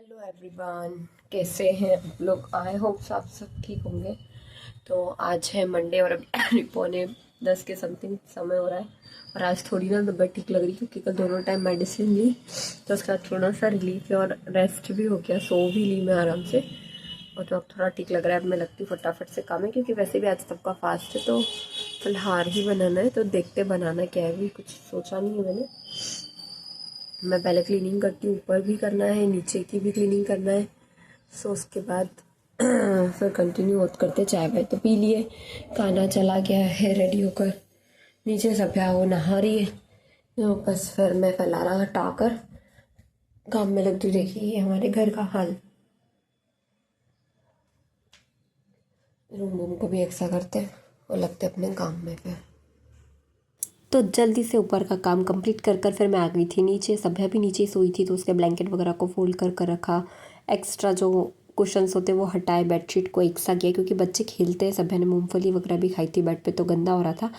Hello everyone, कैसे हैं आप लोग। आई होप आप सब ठीक होंगे। तो आज है मंडे और अभी पौने 10 के समथिंग समय हो रहा है। और आज थोड़ी ना तबीयत ठीक लग रही है क्योंकि कल दोनों टाइम मेडिसिन ली, तो उसके बाद थोड़ा सा रिलीफ है और रेस्ट भी हो गया, सो भी ली मैं आराम से। और तो अब थोड़ा ठीक लग रहा है। अब मैं लगती हूँ फटाफट से काम है क्योंकि वैसे भी आज सबका फास्ट है, तो फलहार ही बनाना है। तो देखते बनाना क्या है, भी कुछ सोचा नहीं है मैंने। मैं पहले क्लीनिंग करती हूँ, ऊपर भी करना है, नीचे की भी क्लीनिंग करना है। सो उसके बाद फिर कंटिन्यू होत करते। चाय वाय तो पी लिए, खाना चला गया है रेडी होकर। नीचे सभ्या वो नहा रही है, तो बस फिर मैं फैलाना हटाकर काम में लग दी। देखिए ये हमारे घर का हाल। रूम वूम को भी एक्सा करते हैं और लगते अपने काम में। फिर तो जल्दी से ऊपर का काम कंप्लीट कर कर फिर मैं आ गई थी नीचे। सभ्या भी नीचे सोई थी, तो उसके ब्लैंकेट वगैरह को फोल्ड कर कर रखा। एक्स्ट्रा जो कुशन्स होते वो हटाए, बेडशीट को एक सा किया क्योंकि बच्चे खेलते हैं। सभ्या ने मूंगफली वगैरह भी खाई थी बेड पे, तो गंदा हो रहा था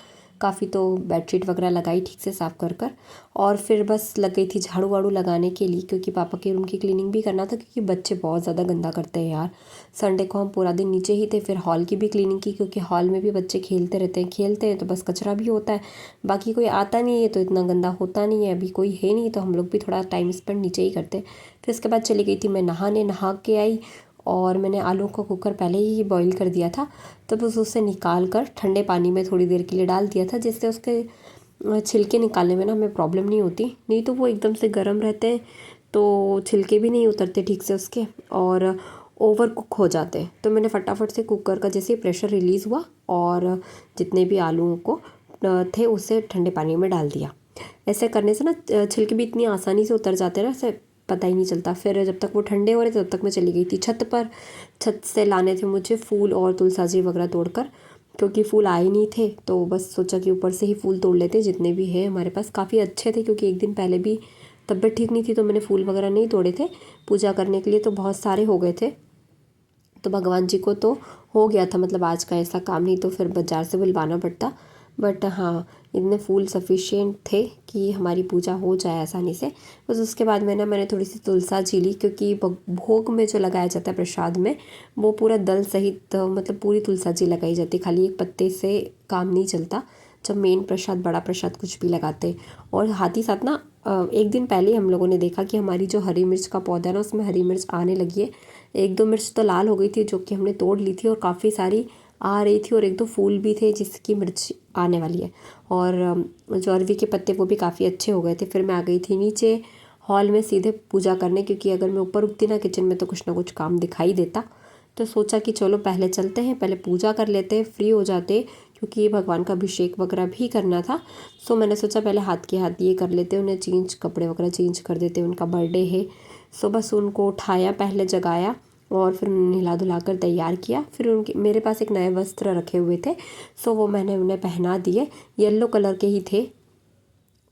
काफ़ी। तो बेडशीट वगैरह लगाई ठीक से साफ़ कर कर, और फिर बस लग गई थी झाड़ू वाड़ू लगाने के लिए क्योंकि पापा के रूम की क्लीनिंग भी करना था क्योंकि बच्चे बहुत ज़्यादा गंदा करते हैं यार। संडे को हम पूरा दिन नीचे ही थे। फिर हॉल की भी क्लीनिंग की क्योंकि हॉल में भी बच्चे खेलते हैं तो बस कचरा भी होता है। बाकी कोई आता नहीं है तो इतना गंदा होता नहीं है। अभी कोई है नहीं तो हम लोग भी थोड़ा टाइम स्पेंड नीचे ही करते। फिर इसके बाद चली गई थी मैं नहाने। नहा के आई और मैंने आलू को कुकर पहले ही बॉईल कर दिया था, तो बस उसे निकाल कर ठंडे पानी में थोड़ी देर के लिए डाल दिया था, जिससे उसके छिलके निकालने में ना हमें प्रॉब्लम नहीं होती। नहीं तो वो एकदम से गर्म रहते हैं तो छिलके भी नहीं उतरते ठीक से उसके, और ओवर कुक हो जाते हैं। तो मैंने फटाफट से कुकर का जैसे प्रेशर रिलीज़ हुआ और जितने भी आलूओं को थे उसे ठंडे पानी में डाल दिया। ऐसे करने से ना छिलके भी इतनी आसानी से उतर जाते हैं ना, ऐसे पता ही नहीं चलता। फिर जब तक वो ठंडे हो रहे थे तब तक मैं चली गई थी छत पर। छत से लाने थे मुझे फूल और तुलसाजी वगैरह तोड़कर, क्योंकि फूल आए नहीं थे तो बस सोचा कि ऊपर से ही फूल तोड़ लेते जितने भी है हमारे पास। काफ़ी अच्छे थे क्योंकि एक दिन पहले भी तबीयत ठीक नहीं थी तो मैंने फूल वगैरह नहीं तोड़े थे पूजा करने के लिए, तो बहुत सारे हो गए थे। तो भगवान जी को तो हो गया था, मतलब आज का ऐसा काम नहीं तो फिर बाज़ार से बुलवाना पड़ता। बट हाँ, इतने फूल सफिशिएंट थे कि हमारी पूजा हो जाए आसानी से। बस उसके बाद मैंने थोड़ी सी तुलसा जी ली क्योंकि भोग में जो लगाया जाता है प्रसाद में, वो पूरा दल सहित मतलब पूरी तुलसा जी लगाई जाती, खाली एक पत्ते से काम नहीं चलता जब मेन प्रसाद बड़ा प्रसाद कुछ भी लगाते। और हाथ ही साथ ना एक दिन पहले हम लोगों ने देखा कि हमारी जो हरी मिर्च का पौधा है ना उसमें हरी मिर्च आने लगी है। एक दो मिर्च तो लाल हो गई थी जो कि हमने तोड़ ली थी, और काफ़ी सारी आ रही थी, और एक दो फूल भी थे जिसकी मिर्च आने वाली है। और जो अरवी के पत्ते वो भी काफ़ी अच्छे हो गए थे। फिर मैं आ गई थी नीचे हॉल में सीधे पूजा करने, क्योंकि अगर मैं ऊपर उठती ना किचन में तो कुछ ना कुछ काम दिखाई देता। तो सोचा कि चलो पहले चलते हैं, पहले पूजा कर लेते हैं, फ्री हो जाते, क्योंकि भगवान का अभिषेक वगैरह भी करना था। सो मैंने सोचा पहले हाथ के हाथ ये कर लेते, उन्हें चेंज कपड़े वगैरह चेंज कर देते, उनका बर्थडे है। सो बस उनको उठाया, पहले जगाया और फिर नहला धुला कर तैयार किया। फिर उनके मेरे पास एक नए वस्त्र रखे हुए थे, सो वो मैंने उन्हें पहना दिए। येलो कलर के ही थे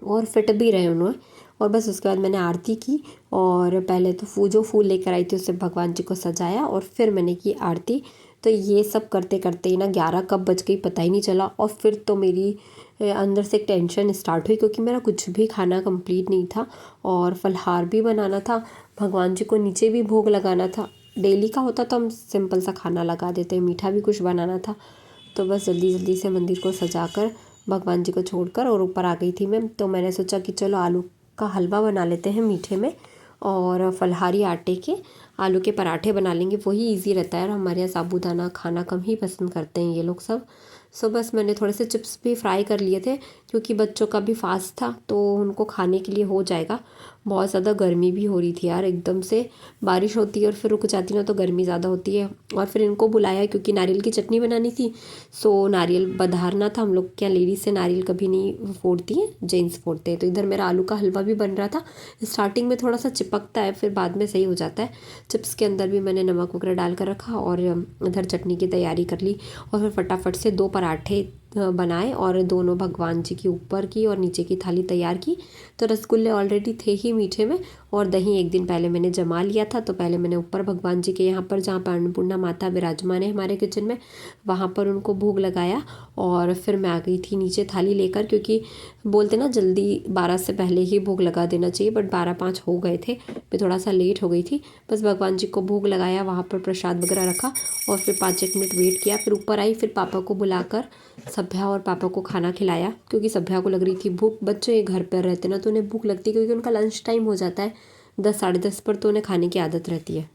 और फिट भी रहे उन्होंने। और बस उसके बाद मैंने आरती की, और पहले तो जो फूल लेकर आई थी उससे भगवान जी को सजाया और फिर मैंने की आरती। तो ये सब करते करते ही ना 11 कब बज गई पता ही नहीं चला। और फिर तो मेरी अंदर से एक टेंशन स्टार्ट हुई क्योंकि मेरा कुछ भी खाना कंप्लीट नहीं था और फलहार भी बनाना था, भगवान जी को नीचे भी भोग लगाना था। डेली का होता तो हम सिंपल सा खाना लगा देते, मीठा भी कुछ बनाना था। तो बस जल्दी जल्दी से मंदिर को सजाकर भगवान जी को छोड़कर और ऊपर आ गई थी मैं। तो मैंने सोचा कि चलो आलू का हलवा बना लेते हैं मीठे में, और फलहारी आटे के आलू के पराठे बना लेंगे, वही इजी रहता है। और हमारे यहाँ साबूदाना खाना कम ही पसंद करते हैं ये लोग सब। सो बस मैंने थोड़े से चिप्स भी फ्राई कर लिए थे क्योंकि बच्चों का भी फास्ट था तो उनको खाने के लिए हो जाएगा। बहुत ज़्यादा गर्मी भी हो रही थी यार, एकदम से बारिश होती है और फिर रुक जाती ना तो गर्मी ज़्यादा होती है। और फिर इनको बुलाया क्योंकि नारियल की चटनी बनानी थी। सो नारियल बधारना था। हम लोग क्या लेडीज से नारियल कभी नहीं फोड़ती हैं, जेंट्स फोड़ते हैं। तो इधर मेरा आलू का हलवा भी बन रहा था। स्टार्टिंग में थोड़ा सा चिपकता है, फिर बाद में सही हो जाता है। चिप्स के अंदर भी मैंने नमक वगैरह डाल कर रखा और इधर चटनी की तैयारी कर ली। और फिर फटाफट से 2 पराठे बनाए और दोनों भगवान जी की ऊपर की और नीचे की थाली तैयार की। तो रसगुल्ले ऑलरेडी थे ही मीठे में, और दही एक दिन पहले मैंने जमा लिया था। तो पहले मैंने ऊपर भगवान जी के यहाँ पर जहाँ पर अन्नपूर्णा माता विराजमान है हमारे किचन में, वहाँ पर उनको भोग लगाया। और फिर मैं आ गई थी नीचे थाली लेकर, क्योंकि बोलते ना जल्दी 12 से पहले ही भोग लगा देना चाहिए, बट 12:05 हो गए थे, मैं थोड़ा सा लेट हो गई थी। बस भगवान जी को भोग लगाया, वहाँ पर प्रसाद वगैरह रखा और फिर 5-1 मिनट वेट किया। फिर ऊपर आई, फिर पापा को बुलाकर सभ्या और पापा को खाना खिलाया, क्योंकि सभ्या को लग रही थी भूख। बच्चे घर पर रहते ना तो उन्हें भूख लगती है, क्योंकि उनका लंच टाइम हो जाता है 10-10:30 पर, तो उन्हें खाने की आदत रहती है।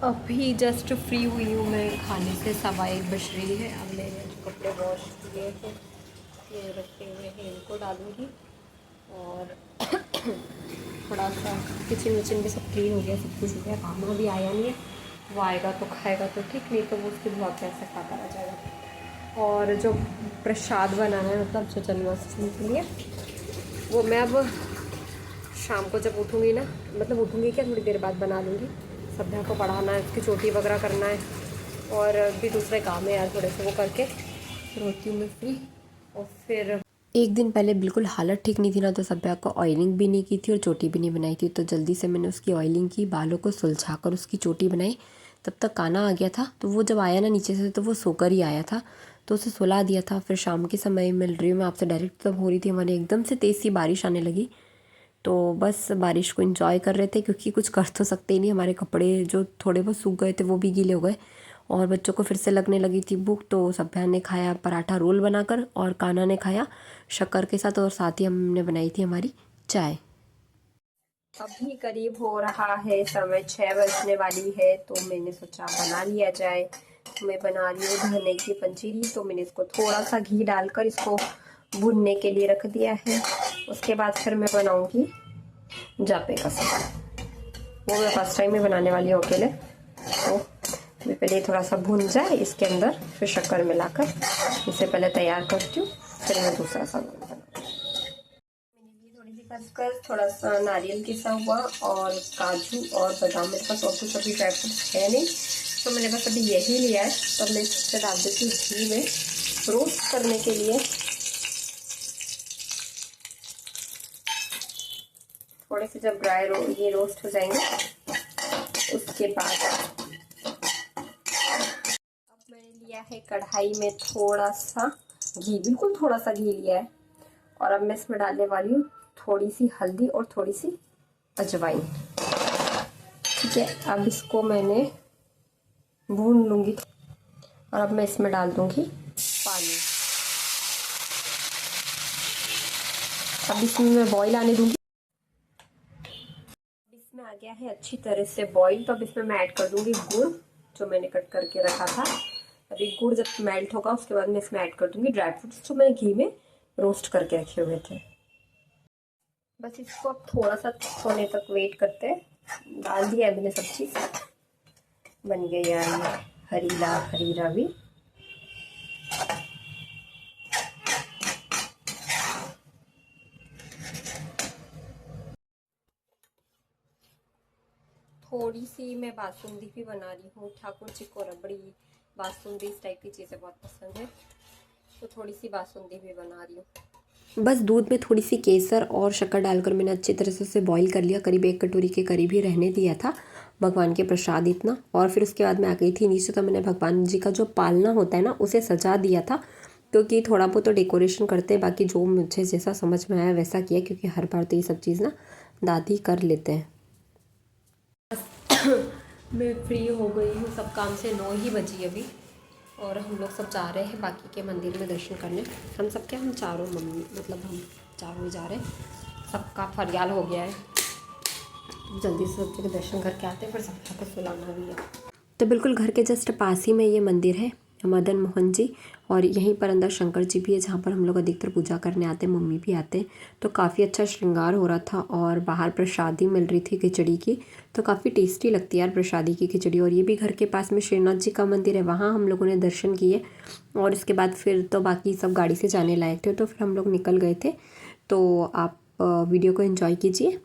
अभी जस्ट फ्री हुई हूँ मैं खाने से, 1:15 बज रही है। अब मैंने जो कपड़े वॉश किए हैं ये रखे हुए हैं, इनको डालूँगी। और थोड़ा सा किचन विचन भी सब क्लीन हो गया, सब कुछ हो गया। खाना भी आया नहीं है, वो आएगा तो खाएगा तो ठीक, नहीं तो वो उसकी दुआ कैसे खाता रह जाएगा। और जो प्रसाद बनाना है मतलब जो जन्माष्टमी के लिए, वो मैं अब शाम को जब उठूँगी ना, मतलब उठूँगी क्या, थोड़ी देर बाद बना लूँगी। सभ्या को पढ़ाना है, उसकी चोटी वगैरह करना है, और भी दूसरे काम है यार थोड़े से, वो करके फिर होती हूँ मैं फ्री। और फिर एक दिन पहले बिल्कुल हालत ठीक नहीं थी ना, तो सभ्या को ऑयलिंग भी नहीं की थी और चोटी भी नहीं बनाई थी। तो जल्दी से मैंने उसकी ऑयलिंग की, बालों को सुलझा कर उसकी चोटी बनाई। तब तक काना आ गया था, तो वो जब आया ना नीचे से तो वो सोकर ही आया था, तो उसे सुला दिया था। फिर शाम के समय मिल रही हूँ मैं आपसे डायरेक्ट, तब हो रही थी हमारे एकदम से तेज़ सी बारिश आने लगी। तो बस बारिश को एंजॉय कर रहे थे, क्योंकि कुछ कर तो सकते ही नहीं। हमारे कपड़े जो थोड़े बहुत सूख गए थे वो भी गीले हो गए, और बच्चों को फिर से लगने लगी थी भूख। तो सभ्या ने खाया पराठा रोल बनाकर, और काना ने खाया शक्कर के साथ, और साथ ही हमने बनाई थी हमारी चाय। अभी करीब हो रहा है समय 6 बजने वाली है, तो मैंने सोचा बना लिया जाए। मैं बना रही हूँ धनिया की पंजीरी, तो मैंने इसको थोड़ा सा घी डालकर इसको भुनने के लिए रख दिया है। उसके बाद फिर मैं बनाऊंगी जापे का साग, वो मैं फर्स्ट टाइम में बनाने वाली हूँ अकेले। तो मैं पहले थोड़ा सा भुन जाए इसके अंदर, फिर शक्कर मिलाकर इसे पहले तैयार करती हूँ, फिर मैं दूसरा साग बनाऊँगी। थोड़ी सी खसखस, थोड़ा सा नारियल पिसा हुआ, और काजू और बादाम, मेरे पास और कुछ अभी ड्राई फ्रूट्स है नहीं, तो मैंने बस अभी यही लिया है। तो मैं इसे डाल देती हूँ घी में रोस्ट करने के लिए। थोड़े से जब ये रोस्ट हो जाएंगे, उसके बाद अब मैंने लिया है कढ़ाई में थोड़ा सा घी, बिल्कुल थोड़ा सा घी लिया है, और अब मैं इसमें डालने वाली हूँ थोड़ी सी हल्दी और थोड़ी सी अजवाइन। ठीक है, अब इसको मैंने भून लूँगी, और अब मैं इसमें डाल दूँगी पानी। अब इसमें मैं बॉईल आने दूँगी। इसमें आ गया है अच्छी तरह से बॉईल, तो अब इसमें मैं ऐड कर दूँगी गुड़, जो मैंने कट करके रखा था। अभी गुड़ जब मेल्ट होगा उसके बाद मैं इसमें ऐड कर दूँगी ड्राई फ्रूट्स, जो मैंने घी में रोस्ट करके रखे हुए थे। बस इसको अब थोड़ा सा होने तक वेट करते हैं। डाल दिया है मैंने सब चीज़, बन गई यार ये हरी रावी। थोड़ी सी मैं बासुंदी भी बना रही हूँ, ठाकुर जी को रबड़ी बासुंदी इस टाइप की चीज़ें बहुत पसंद है, तो थोड़ी सी बासुंदी भी बना रही हूँ। बस दूध में थोड़ी सी केसर और शक्कर डालकर मैंने अच्छी तरह से उसे बॉईल कर लिया, करीब 1 कटोरी के करीब ही रहने दिया था भगवान के प्रसाद इतना। और फिर उसके बाद मैं आ गई थी नीचे, तो मैंने भगवान जी का जो पालना होता है ना उसे सजा दिया था, क्योंकि थोड़ा बहुत तो डेकोरेशन करते हैं, बाकी जो मुझे जैसा समझ में आया वैसा किया, क्योंकि हर बार तो ये सब चीज़ ना दादी कर लेते हैं। मैं फ्री हो गई हूँ सब काम से, 9 ही बजी अभी, और हम लोग सब जा रहे हैं बाकी के मंदिर में दर्शन करने। हम सब क्या, हम चारों मम्मी मतलब हम चारों ही जा रहे हैं, सबका फरियाल हो गया है, जल्दी से सब जगह दर्शन करके आते हैं, फिर सबका को सुलाना भी है। तो बिल्कुल घर के जस्ट पास ही में ये मंदिर है मदन मोहन जी, और यहीं पर अंदर शंकर जी भी है, जहाँ पर हम लोग अधिकतर पूजा करने आते हैं, मम्मी भी आते हैं। तो काफ़ी अच्छा श्रृंगार हो रहा था, और बाहर प्रसादी मिल रही थी खिचड़ी की, तो काफ़ी टेस्टी लगती है यार प्रसादी की खिचड़ी। और ये भी घर के पास में श्रीनाथ जी का मंदिर है, वहाँ हम लोगों ने दर्शन किए, और इसके बाद फिर तो बाकी सब गाड़ी से जाने लायक थे, तो फिर हम लोग निकल गए थे। तो आप वीडियो को एंजॉय कीजिए।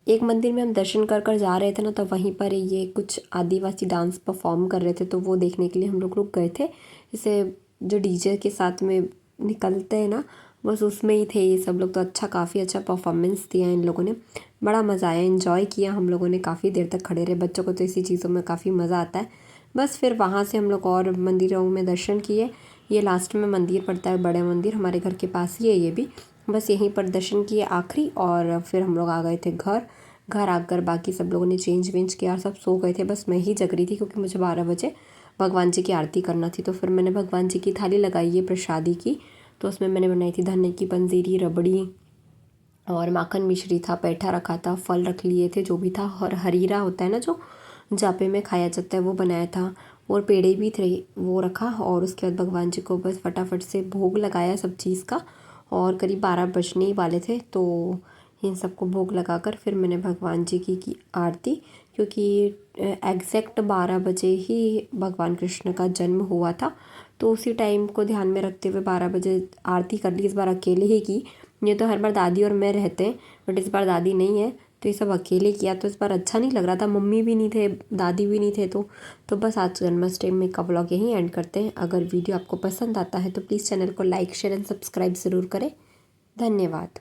एक मंदिर में हम दर्शन कर कर जा रहे थे ना, तो वहीं पर ये कुछ आदिवासी डांस परफॉर्म कर रहे थे, तो वो देखने के लिए हम लोग रुक गए थे। जैसे जो डीजे के साथ में निकलते हैं ना, बस उसमें ही थे ये सब लोग। तो अच्छा, काफ़ी अच्छा परफॉर्मेंस दिया इन लोगों ने, बड़ा मज़ा आया, इन्जॉय किया हम लोगों ने, काफ़ी देर तक खड़े रहे। बच्चों को तो इसी चीज़ों में काफ़ी मज़ा आता है। बस फिर वहाँ से हम लोग और मंदिरों में दर्शन किए। ये लास्ट में मंदिर पड़ता है, बड़े मंदिर, हमारे घर के पास ही है ये भी। बस यहीं पर दर्शन किए आखिरी, और फिर हम लोग आ गए थे घर आकर बाकी सब लोगों ने चेंज वेंज किया और सब सो गए थे। बस मैं ही जग रही थी, क्योंकि मुझे 12 बजे भगवान जी की आरती करना थी। तो फिर मैंने भगवान जी की थाली लगाई है प्रसादी की, तो उसमें मैंने बनाई थी धनिया की पंजीरी, रबड़ी और माखन मिश्री था, पैठा रखा था, फल रख लिए थे जो भी था, और हरीरा होता है ना जो जापे में खाया जाता है, वो बनाया था, और पेड़े भी थे वो रखा। और उसके बाद भगवान जी को बस फटाफट से भोग लगाया सब चीज़ का, और करीब 12 बजने ही वाले थे। तो इन सबको भोग लगाकर फिर मैंने भगवान जी की आरती, क्योंकि एग्जैक्ट 12 बजे ही भगवान कृष्ण का जन्म हुआ था, तो उसी टाइम को ध्यान में रखते हुए 12 बजे आरती कर ली। इस बार अकेले ही की, ये तो हर बार दादी और मैं रहते हैं, बट इस बार दादी नहीं है, तो ये सब अकेले किया। तो इस बार अच्छा नहीं लग रहा था, मम्मी भी नहीं थे, दादी भी नहीं थे। तो बस आज जन्माष्टमी का व्लॉग यहीं एंड करते हैं। अगर वीडियो आपको पसंद आता है तो प्लीज़ चैनल को लाइक, शेयर एंड सब्सक्राइब ज़रूर करें। धन्यवाद।